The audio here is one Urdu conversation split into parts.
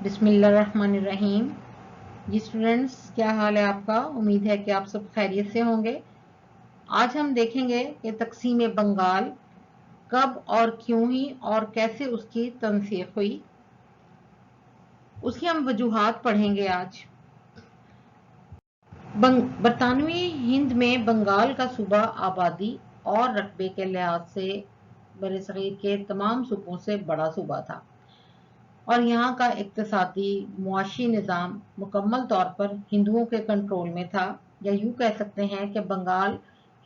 بسم اللہ الرحمن الرحیم۔ جی اسٹوڈینٹس، کیا حال ہے آپ کا؟ امید ہے کہ آپ سب خیریت سے ہوں گے۔ آج ہم دیکھیں گے کہ تقسیم بنگال کب اور کیوں ہوئی اور کیسے اس کی تنسیق ہوئی، اس کی ہم وجوہات پڑھیں گے آج۔ برطانوی ہند میں بنگال کا صوبہ آبادی اور رقبے کے لحاظ سے برصغیر کے تمام صوبوں سے بڑا صوبہ تھا، اور یہاں کا اقتصادی معاشی نظام مکمل طور پر ہندوؤں کے کنٹرول میں تھا، یا یوں کہہ سکتے ہیں کہ بنگال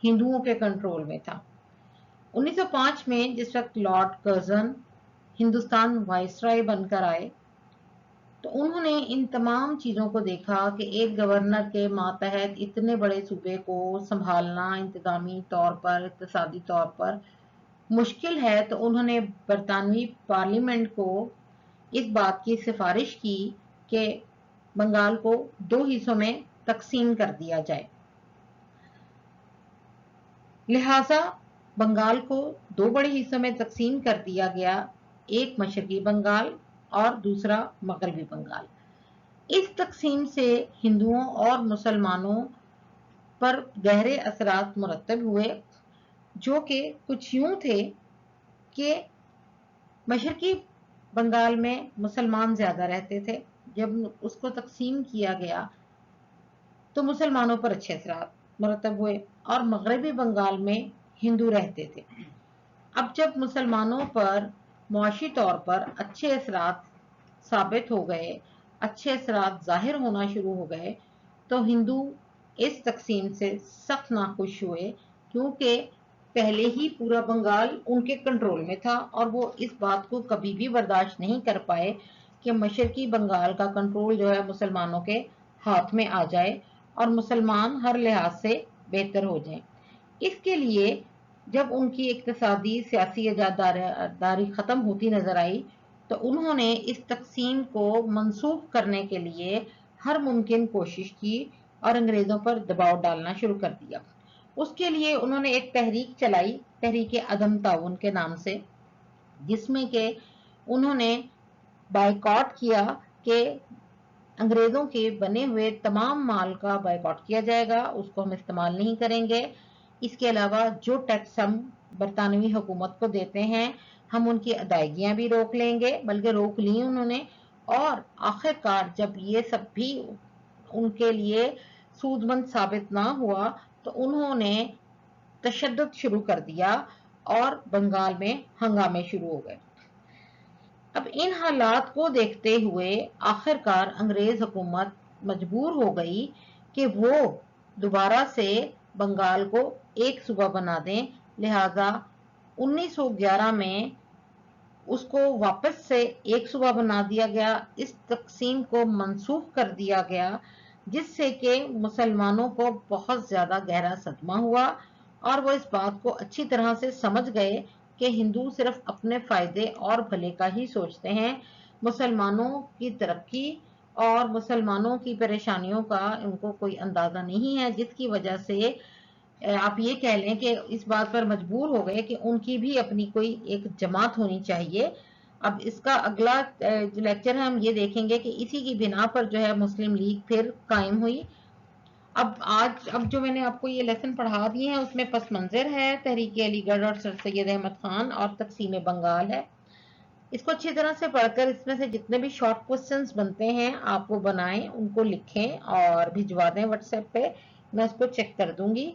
ہندوؤں کے کنٹرول میں تھا۔ 1905 میں جس وقت لارڈ کرزن ہندوستان وائسرائے بن کر آئے تو انہوں نے ان تمام چیزوں کو دیکھا کہ ایک گورنر کے ماتحت اتنے بڑے صوبے کو سنبھالنا انتظامی طور پر، اقتصادی طور پر مشکل ہے، تو انہوں نے برطانوی پارلیمنٹ کو اس بات کی سفارش کی کہ بنگال کو 2 حصوں میں تقسیم کر دیا جائے۔ لہذا بنگال کو 2 بڑے حصوں میں تقسیم کر دیا گیا، ایک مشرقی بنگال اور دوسرا مغربی بنگال۔ اس تقسیم سے ہندوؤں اور مسلمانوں پر گہرے اثرات مرتب ہوئے، جو کہ کچھ یوں تھے کہ مشرقی بنگال میں مسلمان زیادہ رہتے تھے۔ جب اس کو تقسیم کیا گیا تو مسلمانوں پر اچھے اثرات مرتب ہوئے، اور مغربی بنگال میں ہندو رہتے تھے۔ اب جب مسلمانوں پر معاشی طور پر اچھے اثرات ثابت ہو گئے، اچھے اثرات ظاہر ہونا شروع ہو گئے، تو ہندو اس تقسیم سے سخت ناخوش ہوئے، کیونکہ پہلے ہی پورا بنگال ان کے کنٹرول میں تھا، اور وہ اس بات کو کبھی بھی برداشت نہیں کر پائے کہ مشرقی بنگال کا کنٹرول جو ہے مسلمانوں کے ہاتھ میں آ جائے اور مسلمان ہر لحاظ سے بہتر ہو جائیں۔ اس کے لیے جب ان کی اقتصادی سیاسی اجاراداری ختم ہوتی نظر آئی تو انہوں نے اس تقسیم کو منسوخ کرنے کے لیے ہر ممکن کوشش کی اور انگریزوں پر دباؤ ڈالنا شروع کر دیا۔ اس کے لیے انہوں نے ایک تحریک چلائی، تحریک عدم تعاون کے نام سے، جس میں کہ انہوں نے بائیکاٹ کیا کہ انگریزوں کے بنے ہوئے تمام مال کا بائیکاٹ کیا جائے گا، اس کو ہم استعمال نہیں کریں گے۔ اس کے علاوہ جو ٹیکس ہم برطانوی حکومت کو دیتے ہیں ہم ان کی ادائیگیاں بھی روک لیں گے، بلکہ روک لی انہوں نے۔ اور آخر کار جب یہ سب بھی ان کے لیے سود مند ثابت نہ ہوا تو انہوں نے تشدد شروع کر دیا اور بنگال میں ہنگامے شروع ہو گئے۔ اب ان حالات کو دیکھتے ہوئے آخر کار انگریز حکومت مجبور ہو گئی کہ وہ دوبارہ سے بنگال کو ایک صوبہ بنا دیں۔ لہذا 1911 میں اس کو واپس سے ایک صوبہ بنا دیا گیا، اس تقسیم کو منسوخ کر دیا گیا، جس سے کہ مسلمانوں کو بہت زیادہ گہرا صدمہ ہوا، اور وہ اس بات کو اچھی طرح سے سمجھ گئے کہ ہندو صرف اپنے فائدے اور بھلے کا ہی سوچتے ہیں، مسلمانوں کی ترقی اور مسلمانوں کی پریشانیوں کا ان کو کوئی اندازہ نہیں ہے، جس کی وجہ سے آپ یہ کہہ لیں کہ اس بات پر مجبور ہو گئے کہ ان کی بھی اپنی کوئی ایک جماعت ہونی چاہیے۔ اب اس کا اگلا لیکچر ہے، ہم یہ دیکھیں گے کہ اسی کی بنا پر جو ہے مسلم لیگ پھر قائم ہوئی۔ اب جو میں نے آپ کو یہ لیسن پڑھا دیے ہیں اس میں پس منظر ہے تحریک علی گڑھ اور سر سید احمد خان اور تقسیم بنگال ہے۔ اس کو اچھی طرح سے پڑھ کر اس میں سے جتنے بھی شارٹ کوسچنز بنتے ہیں آپ وہ بنائیں، ان کو لکھیں اور بھجوا دیں واٹس ایپ پہ، میں اس کو چیک کر دوں گی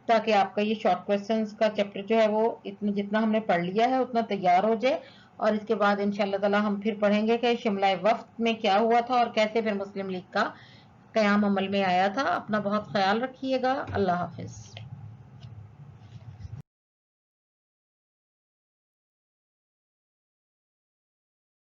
تاکہ آپ کا یہ شارٹ کوسچنز کا چیپٹر جو ہے وہ جتنا ہم نے پڑھ لیا ہے اتنا تیار ہو جائے، اور اس کے بعد انشاءاللہ تعالی ہم پھر پڑھیں گے کہ شملہ وفد میں کیا ہوا تھا اور کیسے پھر مسلم لیگ کا قیام عمل میں آیا تھا۔ اپنا بہت خیال رکھیے گا۔ اللہ حافظ۔